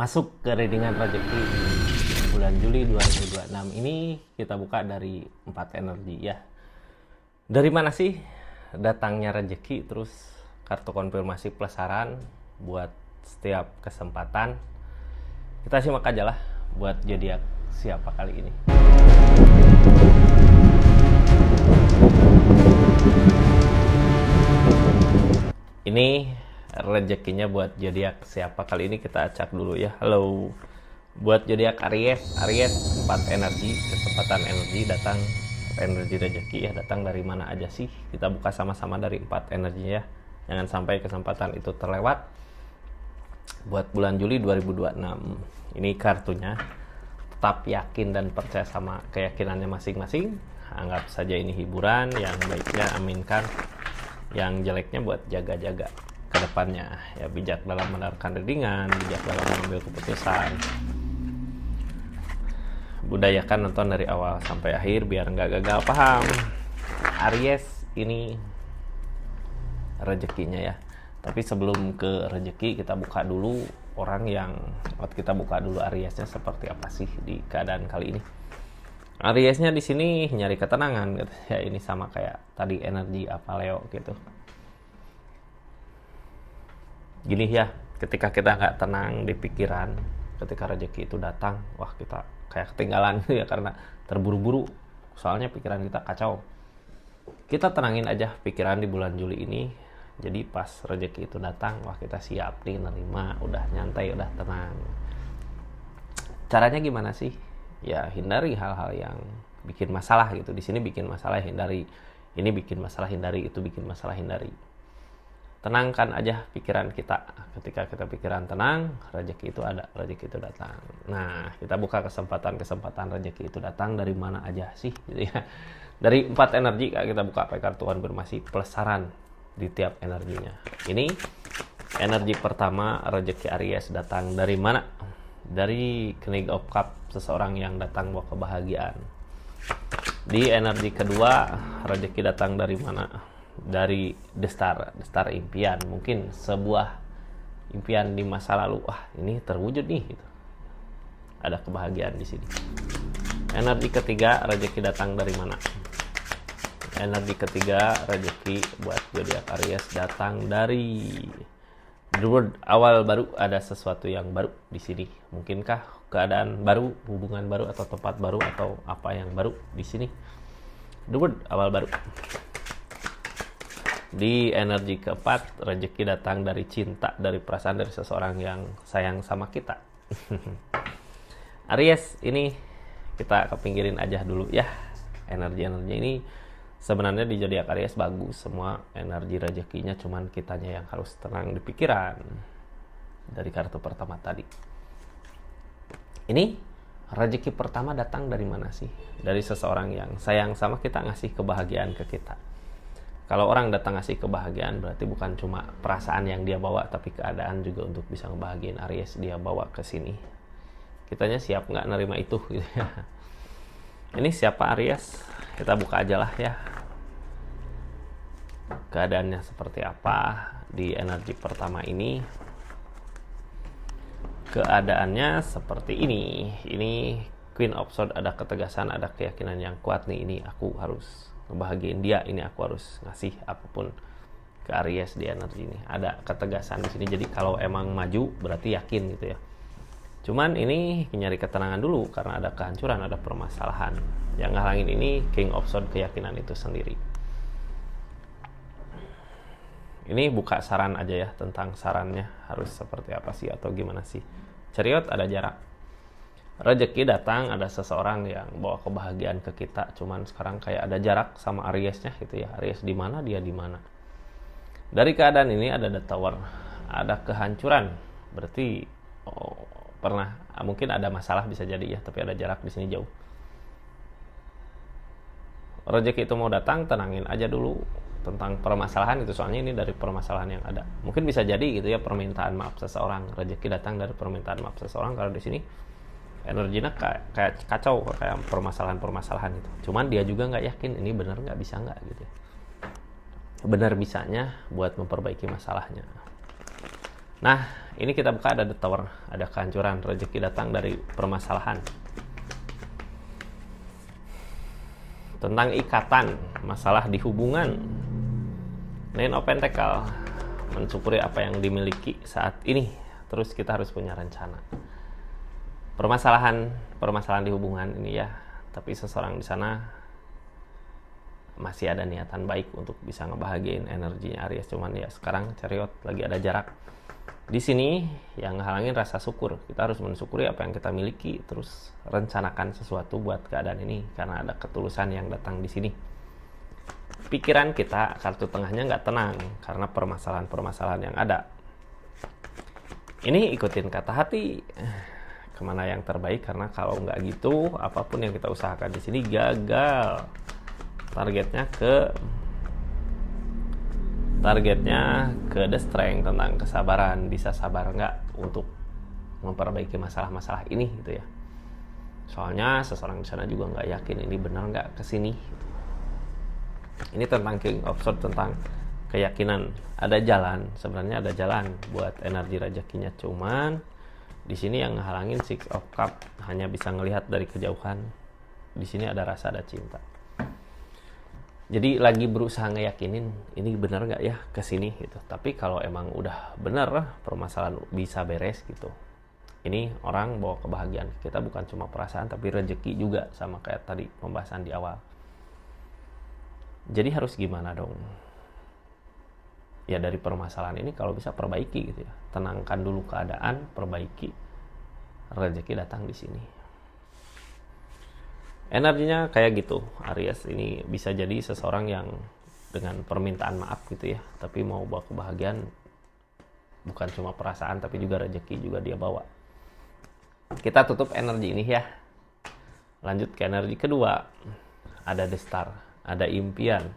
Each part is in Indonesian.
Masuk ke readingan rezeki di bulan Juli 2026 ini kita buka dari 4 energi ya. Dari mana sih datangnya rezeki, terus kartu konfirmasi plus saran buat setiap kesempatan. Kita simak aja lah buat zodiak siapa kali ini. Ini rezekinya buat zodiak siapa kali ini, kita acak dulu ya. Halo. Buat zodiak Aries, 4 energi, kesempatan energi datang, energi rezeki ya, datang dari mana aja sih? Kita buka sama-sama dari 4 energinya ya. Jangan sampai kesempatan itu terlewat. Buat bulan Juli 2026. Ini kartunya. Tetap yakin dan percaya sama keyakinannya masing-masing. Anggap saja ini hiburan, yang baiknya aminkan, yang jeleknya buat jaga-jaga ke depannya ya. Bijak dalam menerapkan readingan, bijak dalam mengambil keputusan. Budayakan nonton dari awal sampai akhir biar nggak gagal paham. Aries ini rezekinya ya. Tapi sebelum ke rezeki, kita buka dulu orang yang kita buka dulu Ariesnya seperti apa sih di keadaan kali ini. Ariesnya di sini nyari ketenangan gitu ya. Ini sama kayak tadi energi apa Leo gitu. Gini ya, ketika kita nggak tenang di pikiran, ketika rezeki itu datang, wah kita kayak ketinggalan ya, karena terburu-buru. Soalnya pikiran kita kacau. Kita tenangin aja pikiran di bulan Juli ini. Jadi pas rezeki itu datang, wah kita siap nih nerima, udah nyantai, udah tenang. Caranya gimana sih? Ya hindari hal-hal yang bikin masalah gitu. Di sini bikin masalah, hindari. Ini bikin masalah, hindari. Itu bikin masalah, hindari. Tenangkan aja pikiran kita. Ketika kita pikiran tenang, rezeki itu ada, rezeki itu datang. Nah, kita buka kesempatan rezeki itu datang dari mana aja sih gitu ya. Dari 4 energi kita buka pakai kartu konfirmasi plus saran di tiap energinya. Ini energi pertama, rezeki Aries datang dari mana? Dari King of Cup, seseorang yang datang bawa kebahagiaan. Di energi kedua, rezeki datang dari mana? Dari The Star impian. Mungkin sebuah impian di masa lalu, wah ini terwujud nih gitu. Ada kebahagiaan di sini. Energi ketiga, rezeki datang dari mana? Energi ketiga, rezeki buat zodiak Aries datang dari The World, awal baru, ada sesuatu yang baru di sini. Mungkinkah keadaan baru, hubungan baru, atau tempat baru, atau apa yang baru di sini. The World, awal baru. Di energi keempat, rezeki datang dari cinta, dari perasaan, dari seseorang yang sayang sama kita. Aries, ini kita kepinggirin aja dulu ya. Energi-energi ini sebenarnya di zodiak Aries bagus semua energi rezekinya, cuman kitanya yang harus tenang di pikiran. Dari kartu pertama tadi. Ini rezeki pertama datang dari mana sih? Dari seseorang yang sayang sama kita, ngasih kebahagiaan ke kita. Kalau orang datang ngasih kebahagiaan, berarti bukan cuma perasaan yang dia bawa, tapi keadaan juga untuk bisa ngebahagiain Aries dia bawa ke sini. Kitanya siap nggak nerima itu gitu ya. Ini siapa Aries? Kita buka aja lah ya. Keadaannya seperti apa di energi pertama ini? Keadaannya seperti ini. Ini Queen of Swords, ada ketegasan, ada keyakinan yang kuat nih. Ini aku harus ngebahagiain dia, ini aku harus ngasih apapun ke Aries di energi ini. Ada ketegasan di sini. Jadi kalau emang maju berarti yakin gitu ya. Cuman ini nyari ketenangan dulu karena ada kehancuran, ada permasalahan. Yang ngalangin ini King of Swords, keyakinan itu sendiri. Ini buka saran aja ya, tentang sarannya harus seperti apa sih atau gimana sih. Chariot, ada jarak. Rezeki datang, ada seseorang yang bawa kebahagiaan ke kita, cuman sekarang kayak ada jarak sama Ariesnya gitu ya. Aries di mana, dia di mana. Dari keadaan ini ada The Tower, ada kehancuran. Berarti mungkin ada masalah, bisa jadi ya, tapi ada jarak di sini jauh. Rezeki itu mau datang, tenangin aja dulu tentang permasalahan itu, soalnya ini dari permasalahan yang ada. Mungkin bisa jadi gitu ya, permintaan maaf seseorang. Rezeki datang dari permintaan maaf seseorang. Kalau di sini energinya kayak kacau, kayak permasalahan itu. Cuman dia juga nggak yakin ini benar nggak, bisa nggak gitu ya. Benar bisanya buat memperbaiki masalahnya. Nah, ini kita buka ada the tower, ada kehancuran, rezeki datang dari permasalahan. Tentang ikatan, masalah di hubungan. Nine of Pentacle, mensyukuri apa yang dimiliki saat ini. Terus kita harus punya rencana. Permasalahan di hubungan ini ya, tapi seseorang di sana masih ada niatan baik untuk bisa ngebahagiain energinya Aries, cuman ya sekarang Chariot lagi ada jarak. Di sini yang halangin rasa syukur. Kita harus mensyukuri apa yang kita miliki, terus rencanakan sesuatu buat keadaan ini karena ada ketulusan yang datang di sini. Pikiran kita kartu tengahnya nggak tenang karena permasalahan-permasalahan yang ada. Ini ikutin kata hati kemana yang terbaik, karena kalau nggak gitu apapun yang kita usahakan di sini gagal. Targetnya ke the strength, tentang kesabaran, bisa sabar nggak untuk memperbaiki masalah-masalah ini gitu ya. Soalnya seseorang di sana juga nggak yakin ini benar nggak kesini. Ini tentang King of Swords, tentang keyakinan. Ada jalan, sebenarnya ada jalan buat energi rezekinya, cuman di sini yang halangin Six of Cup, hanya bisa ngelihat dari kejauhan. Di sini ada rasa, ada cinta. Jadi lagi berusaha ngeyakinin ini benar nggak ya kesini gitu. Tapi kalau emang udah benar permasalahan bisa beres gitu. Ini orang bawa kebahagiaan. Kita bukan cuma perasaan tapi rezeki juga, sama kayak tadi pembahasan di awal. Jadi harus gimana dong? Ya dari permasalahan ini kalau bisa perbaiki gitu ya. Tenangkan dulu keadaan, perbaiki. Rezeki datang di sini. Energinya kayak gitu, Aries ini bisa jadi seseorang yang dengan permintaan maaf gitu ya, tapi mau bawa kebahagiaan, bukan cuma perasaan tapi juga rezeki juga dia bawa. Kita tutup energi ini ya. Lanjut ke energi kedua. Ada the star, ada impian.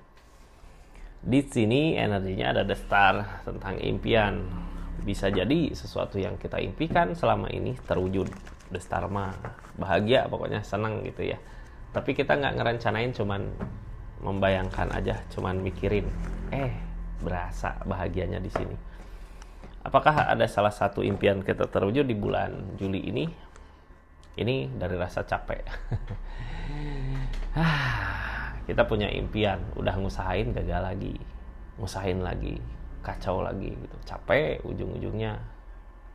Di sini energinya ada the star, tentang impian. Bisa jadi sesuatu yang kita impikan selama ini terwujud. The star mah bahagia, pokoknya senang gitu ya. Tapi kita nggak ngerencanain, cuman membayangkan aja, cuman mikirin. Berasa bahagianya di sini. Apakah ada salah satu impian kita terwujud di bulan Juli ini? Ini dari rasa capek. Kita punya impian, udah ngusahain gagal lagi, ngusahain lagi, kacau lagi gitu. Capek, ujung-ujungnya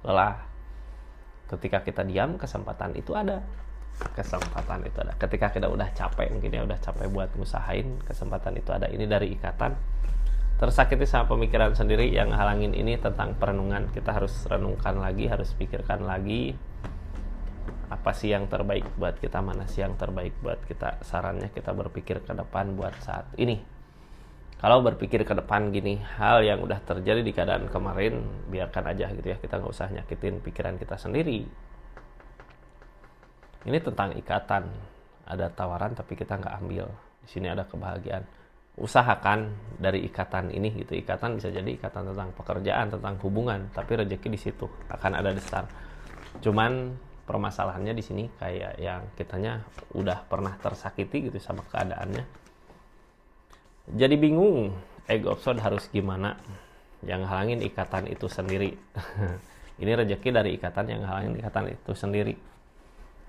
lelah. Ketika kita diam, kesempatan itu ada. Ketika kita udah capek, mungkin ya udah capek buat ngusahain, kesempatan itu ada. Ini dari ikatan. Tersakiti sama pemikiran sendiri yang halangin ini tentang perenungan. Kita harus renungkan lagi, harus pikirkan lagi apa sih yang terbaik buat kita, mana sih yang terbaik buat kita. Sarannya kita berpikir ke depan buat saat ini. Kalau berpikir ke depan gini, hal yang udah terjadi di keadaan kemarin biarkan aja gitu ya, kita nggak usah nyakitin pikiran kita sendiri. Ini tentang ikatan, ada tawaran tapi kita nggak ambil. Di sini ada kebahagiaan. Usahakan dari ikatan ini gitu. Ikatan bisa jadi ikatan tentang pekerjaan, tentang hubungan, tapi rezeki di situ akan ada besar. Cuman permasalahannya di sini kayak yang kitanya udah pernah tersakiti gitu sama keadaannya. Jadi bingung, Ego of Swords harus gimana? Yang halangin ikatan itu sendiri. Ini rezeki dari ikatan, yang halangin ikatan itu sendiri.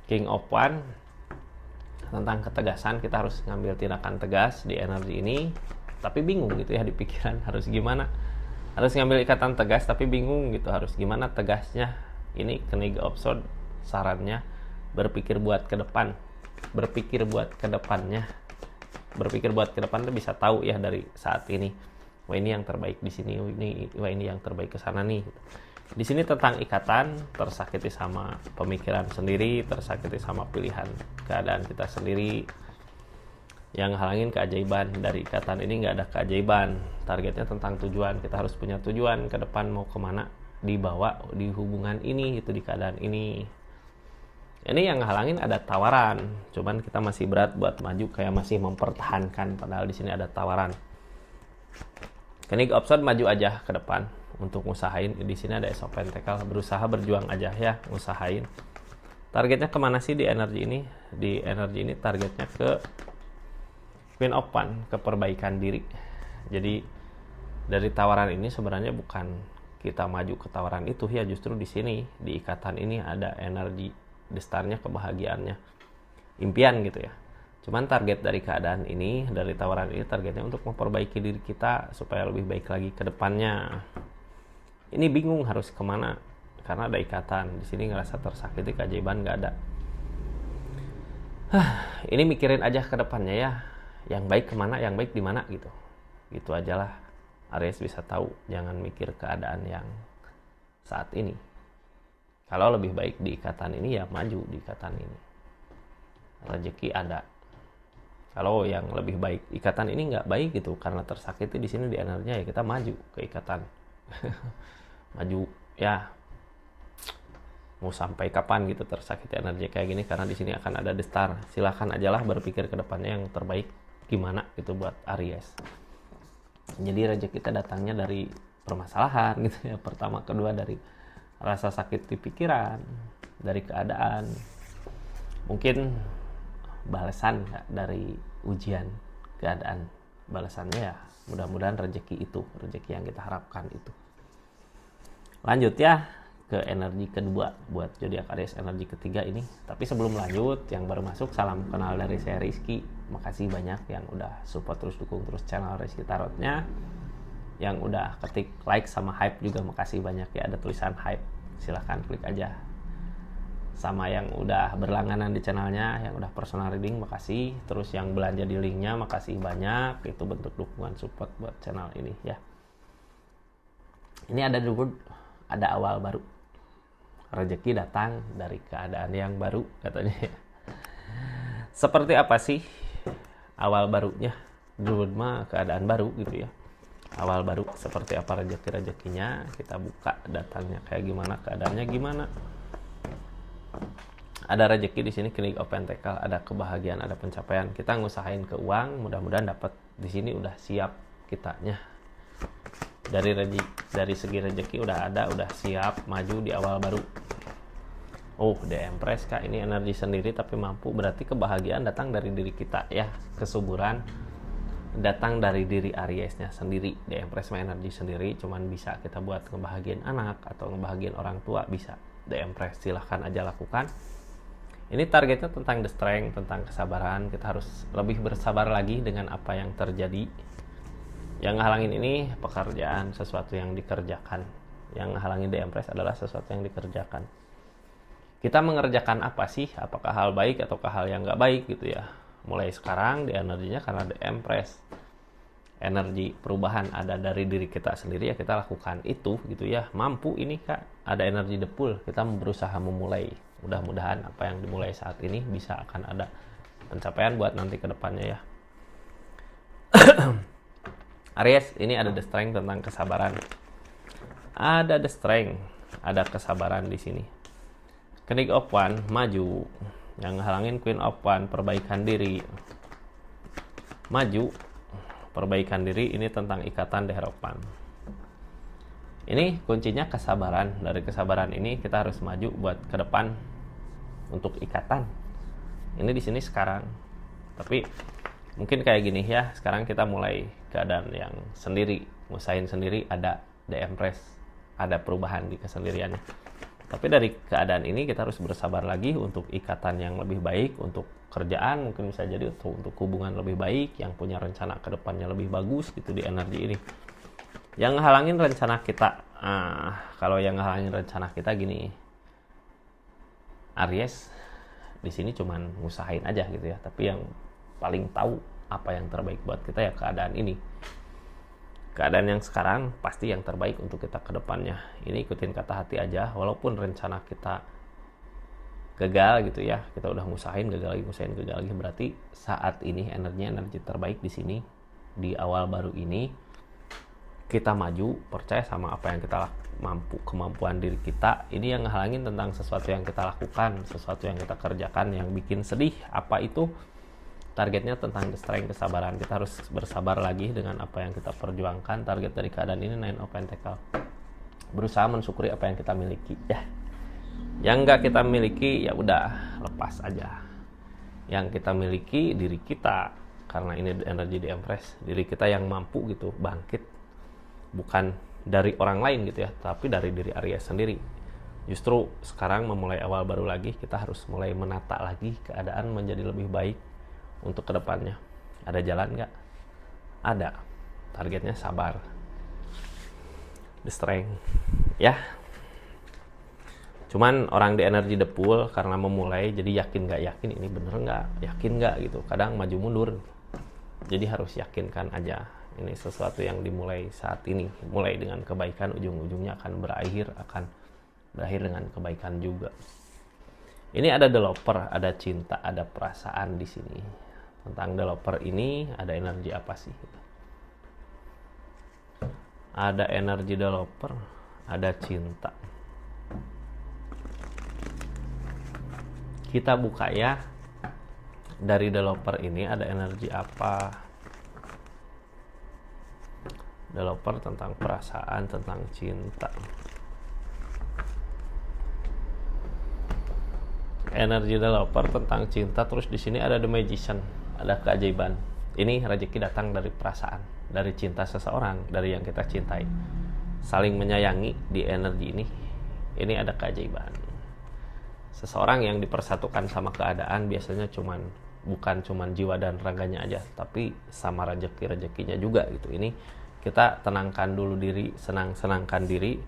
King of Wands, tentang ketegasan, kita harus ngambil tindakan tegas di energi ini, tapi bingung gitu ya di pikiran harus gimana. Harus ngambil ikatan tegas tapi bingung gitu harus gimana tegasnya. Ini King of Swords, sarannya berpikir buat ke depan, berpikir buat ke depannya. Berpikir buat ke depan tuh bisa tahu ya dari saat ini. Wah ini yang terbaik di sini, ini yang terbaik ke sana nih. Di sini tentang ikatan, tersakiti sama pemikiran sendiri, tersakiti sama pilihan keadaan kita sendiri. Yang halangin keajaiban dari ikatan ini, nggak ada keajaiban. Targetnya tentang tujuan, kita harus punya tujuan ke depan mau kemana, dibawa di hubungan ini, itu di keadaan ini. Ini yang halangin ada tawaran, cuman kita masih berat buat maju, kayak masih mempertahankan, padahal di sini ada tawaran. King of Swords maju aja ke depan. Untuk ngusahain, di sini ada Ace of Pentacle, berusaha berjuang aja ya, ngusahain. Targetnya kemana sih di energi ini? Di energi ini targetnya ke Queen of Wands, ke perbaikan diri. Jadi dari tawaran ini sebenarnya bukan kita maju ke tawaran itu, ya justru di sini, di ikatan ini ada energi destarnya, kebahagiaannya, impian gitu ya. Cuman target dari keadaan ini, dari tawaran ini, targetnya untuk memperbaiki diri kita supaya lebih baik lagi ke depannya. Ini bingung harus kemana, karena ada ikatan. Di sini ngerasa tersakiti, keajaiban nggak ada. Ini mikirin aja ke depannya ya, yang baik kemana, yang baik di mana gitu. Gitu aja lah. Aries bisa tahu, jangan mikir keadaan yang saat ini. Kalau lebih baik di ikatan ini, ya maju di ikatan ini. Rezeki ada. Kalau yang lebih baik ikatan ini nggak baik gitu, karena tersakiti di sini di energinya, ya kita maju ke ikatan. Maju ya. Mau sampai kapan gitu tersakiti energi kayak gini, karena di sini akan ada destar. Silahkan ajalah berpikir ke depannya yang terbaik gimana gitu buat Aries. Jadi rezeki kita datangnya dari permasalahan gitu ya. Pertama, kedua dari rasa sakit di pikiran, dari keadaan. Mungkin balasan dari ujian keadaan. Balasannya ya mudah-mudahan rezeki itu, rezeki yang kita harapkan itu. Lanjut ya ke energi kedua buat zodiak Aries, energi ketiga ini. Tapi sebelum lanjut, yang baru masuk, salam kenal dari saya Rizky. Makasih banyak yang udah support terus, dukung terus channel Rizky Tarotnya. Yang udah ketik like sama hype juga makasih banyak ya, ada tulisan hype. Silahkan klik aja. Sama yang udah berlangganan di channelnya, yang udah personal reading makasih. Terus yang belanja di linknya makasih banyak. Itu bentuk dukungan support buat channel ini ya. Ini ada dulu, ada awal baru. Rezeki datang dari keadaan yang baru katanya. Seperti apa sih awal barunya? Dulu mah keadaan baru gitu ya. Awal baru seperti apa rezeki-rezekinya? Kita buka datangnya kayak gimana, keadaannya gimana? Ada rezeki di sini, King of Pentacle, ada kebahagiaan, ada pencapaian. Kita ngusahain ke uang, mudah-mudahan dapat. Di sini udah siap kitanya. Dari segi rezeki udah ada, udah siap maju di awal baru. Oh, The Empress Kak, ini energi sendiri tapi mampu, berarti kebahagiaan datang dari diri kita ya. Kesuburan datang dari diri Ariesnya sendiri. The Empress mah energi sendiri, cuman bisa kita buat ngebahagiain anak atau ngebahagiain orang tua, bisa. The Empress, silahkan aja lakukan. Ini targetnya tentang the strength, tentang kesabaran. Kita harus lebih bersabar lagi dengan apa yang terjadi. Yang ngehalangin ini pekerjaan, sesuatu yang dikerjakan. Yang ngehalangin The Empress adalah sesuatu yang dikerjakan. Kita mengerjakan apa sih? Apakah hal baik ataukah hal yang nggak baik gitu ya. Mulai sekarang di energinya, karena The Empress, energi perubahan ada dari diri kita sendiri, ya kita lakukan itu gitu ya. Mampu ini Kak, ada energi depul, kita berusaha memulai. Mudah-mudahan apa yang dimulai saat ini bisa akan ada pencapaian buat nanti ke depannya ya. Aries, ini ada the strength tentang kesabaran. Ada the strength, ada kesabaran di sini. King of One, maju. Yang halangin Queen of One, perbaikan diri. Maju, perbaikan diri, ini tentang ikatan The Hierophant. Ini kuncinya kesabaran. Dari kesabaran ini kita harus maju buat ke depan untuk ikatan. Ini di sini sekarang. Tapi mungkin kayak gini ya, sekarang kita mulai keadaan yang sendiri, ngusahain sendiri, ada The Empress, ada perubahan di kesendiriannya. Tapi dari keadaan ini kita harus bersabar lagi untuk ikatan yang lebih baik, untuk kerjaan mungkin bisa jadi untuk hubungan lebih baik, yang punya rencana ke depannya lebih bagus gitu di energi ini. Yang halangin rencana kita, kalau yang halangin rencana kita gini, Aries di sini cuman ngusahain aja gitu ya, tapi yang paling tahu apa yang terbaik buat kita ya keadaan ini. Keadaan yang sekarang pasti yang terbaik untuk kita ke depannya. Ini ikutin kata hati aja, walaupun rencana kita gagal gitu ya. Kita udah ngusahain gagal lagi, berarti saat ini energi terbaik di sini di awal baru ini. Kita maju, percaya sama apa yang kita mampu, kemampuan diri kita. Ini yang ngehalangin tentang sesuatu yang kita lakukan, sesuatu yang kita kerjakan yang bikin sedih. Apa itu? Targetnya tentang strength, kesabaran. Kita harus bersabar lagi dengan apa yang kita perjuangkan. Target dari keadaan ini Nine of Pentacles. Berusaha mensyukuri apa yang kita miliki ya. Yang nggak kita miliki ya udah lepas aja. Yang kita miliki diri kita, karena ini energi di Empress, diri kita yang mampu gitu bangkit. Bukan dari orang lain gitu ya, tapi dari diri Aries sendiri. Justru sekarang memulai awal baru lagi, kita harus mulai menata lagi keadaan menjadi lebih baik untuk kedepannya. Ada jalan nggak? Ada. Targetnya sabar. The strength. Ya. Cuman orang di energi the pool karena memulai, jadi yakin nggak yakin ini bener nggak, yakin nggak gitu. Kadang maju mundur. Jadi harus yakinkan aja. Ini sesuatu yang dimulai saat ini. Mulai dengan kebaikan, ujung-ujungnya akan berakhir dengan kebaikan juga. Ini ada developer, ada cinta, ada perasaan di sini. Tentang developer ini ada energi apa sih? Ada energi developer, ada cinta. Kita buka ya. Dari developer ini ada energi apa? Developer tentang perasaan, tentang cinta. Energi developer tentang cinta, terus di sini ada the magician, ada keajaiban. Ini rezeki datang dari perasaan, dari cinta seseorang, dari yang kita cintai. Saling menyayangi di energi ini. Ini ada keajaiban. Seseorang yang dipersatukan sama keadaan biasanya bukan cuman jiwa dan raganya aja, tapi sama rezekinya juga gitu. Ini kita tenangkan dulu diri, senangkan diri.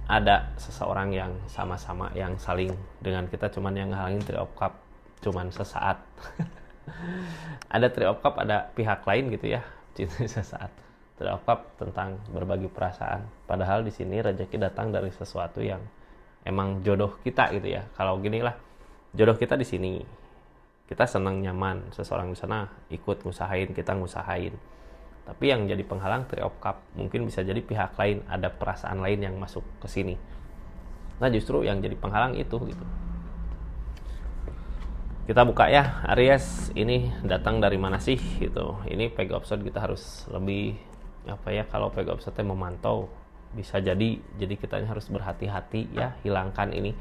Ada seseorang yang sama-sama yang saling dengan kita, cuman yang ngehalangin Three of Cup cuman sesaat. Ada Three of Cup, ada pihak lain gitu ya, cinta sesaat. Three of Cup tentang berbagi perasaan. Padahal di sini rezeki datang dari sesuatu yang emang jodoh kita gitu ya. Kalau gini lah, jodoh kita di sini. Kita senang nyaman, seseorang di sana ikut ngusahain, kita ngusahain. Tapi yang jadi penghalang Three of Cup, mungkin bisa jadi pihak lain, ada perasaan lain yang masuk ke sini. Nah, justru yang jadi penghalang itu gitu. Kita buka ya, Aries ini datang dari mana sih gitu. Ini peg option kita harus lebih kalau peg option memantau, bisa jadi kita harus berhati-hati ya, hilangkan ini.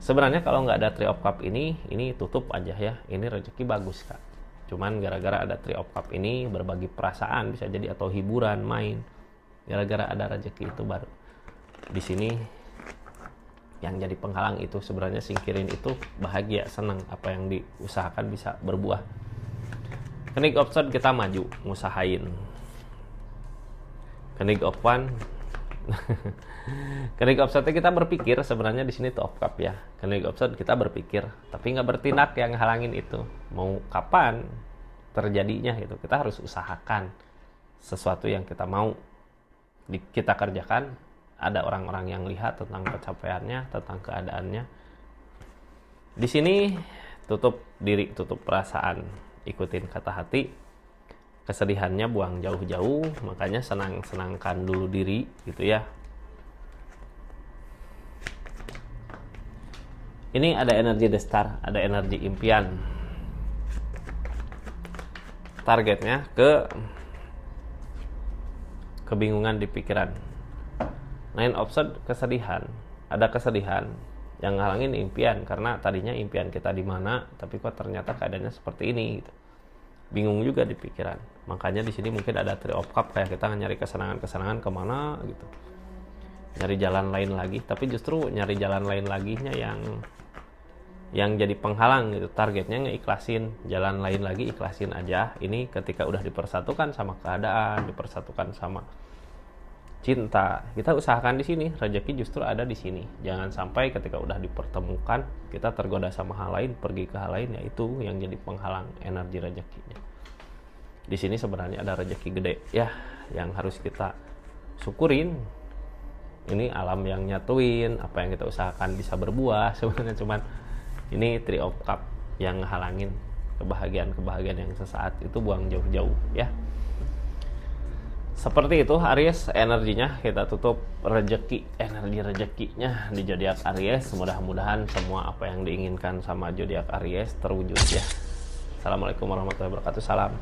Sebenarnya kalau nggak ada Three of Cup ini tutup aja ya. Ini rezeki bagus Kak. Cuman gara-gara ada Three of Cup ini, berbagi perasaan bisa jadi, atau hiburan, main. Gara-gara ada rezeki itu baru. Di sini yang jadi penghalang itu sebenarnya singkirin itu, bahagia, senang, apa yang diusahakan bisa berbuah. Kenig of Swords kita maju, ngusahain. Kenig of One Kenig of Swords kita berpikir, sebenarnya di sini Two of Cup ya. Kenig of Swords kita berpikir, tapi nggak bertindak, yang halangin itu. Mau kapan terjadinya gitu. Kita harus usahakan sesuatu yang kita mau kita kerjakan. Ada orang-orang yang lihat tentang pencapaiannya, tentang keadaannya. Di sini tutup diri, tutup perasaan, ikutin kata hati. Kesedihannya buang jauh-jauh, makanya senangkan dulu diri gitu ya. Ini ada energi The Star, ada energi impian. Targetnya kebingungan di pikiran. Nine of Swords kesedihan, ada kesedihan yang ngalangin impian, karena tadinya impian kita di mana, tapi kok ternyata keadaannya seperti ini gitu. Bingung juga di pikiran. Makanya di sini mungkin ada Three of Cup, kayak kita nyari kesenangan kemana gitu. Nyari jalan lain lagi, tapi justru nyari jalan lain laginya yang jadi penghalang gitu. Targetnya ngeikhlasin, jalan lain lagi ikhlasin aja. Ini ketika udah dipersatukan sama keadaan, dipersatukan sama cinta, kita usahakan di sini, rezeki justru ada di sini. Jangan sampai ketika udah dipertemukan kita tergoda sama hal lain, pergi ke hal lain, yaitu yang jadi penghalang energi rezekinya. Di sini sebenarnya ada rezeki gede ya, yang harus kita syukurin. Ini alam yang nyatuin, apa yang kita usahakan bisa berbuah. Sebenarnya cuman ini Three of Cup yang halangin kebahagiaan yang sesaat itu, buang jauh-jauh ya. Seperti itu Aries energinya. Kita tutup energi rezekinya di zodiak Aries. Mudah-mudahan semua apa yang diinginkan sama zodiak Aries terwujud ya. Assalamualaikum warahmatullahi wabarakatuh. Salam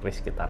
Rizky Tara.